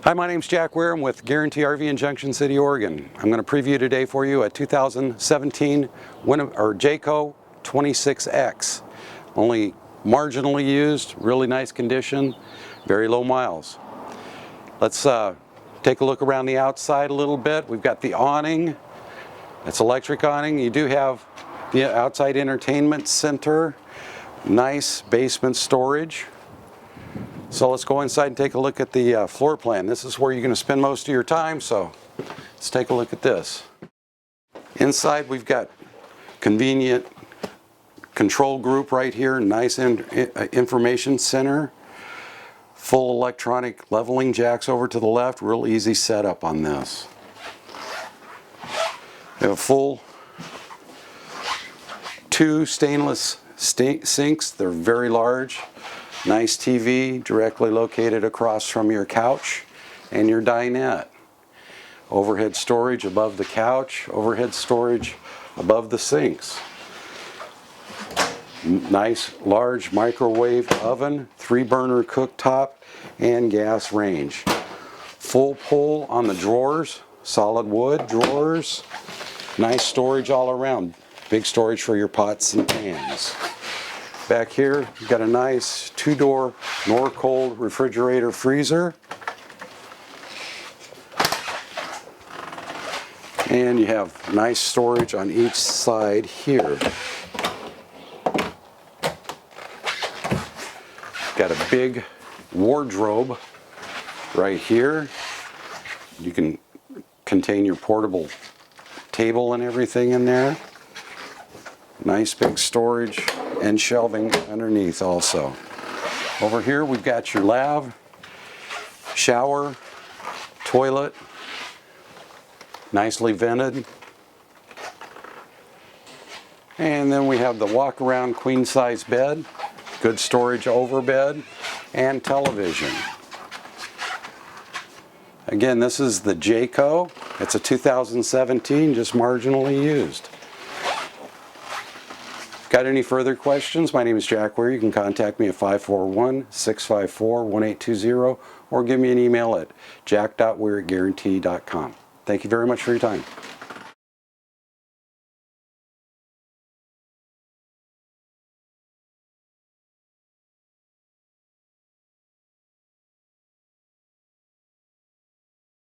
Hi, my name's Jack.Weir. I'm with Guaranty RV in Junction City, Oregon. I'm going to preview today for you a 2017 Jayco 26X. Only marginally used, really nice condition, very low miles. Let's take a look around the outside a little bit. We've got the awning. It's electric awning. You do have the outside entertainment center, nice basement storage. So let's go inside and take a look at the floor plan. This is where you're going to spend most of your time, so let's take a look at this. Inside we've got convenient control group right here, nice information center, full electronic leveling jacks over to the left, real easy setup on this. We have a full 2 stainless sinks, they're very large. Nice TV directly located across from your couch and your dinette. Overhead storage above the couch, overhead storage above the sinks. Nice large microwave oven, 3-burner cooktop, and gas range. Full pull on the drawers, solid wood drawers. Nice storage all around. Big storage for your pots and pans. Back here, you've got a nice 2-door Norcold refrigerator freezer. And you have nice storage on each side here. Got a big wardrobe right here. You can contain your portable table and everything in there. Nice big storage and shelving underneath also. Over here we've got your lav, shower, toilet, nicely vented. And then we have the walk-around queen-size bed, good storage over bed, and television. Again, this is the Jayco. It's a 2017, just marginally used. Got any further questions? My name is Jack.Weir. You can contact me at 541-654-1820 or give me an email at jack.weir@guaranty.com. Thank you very much for your time.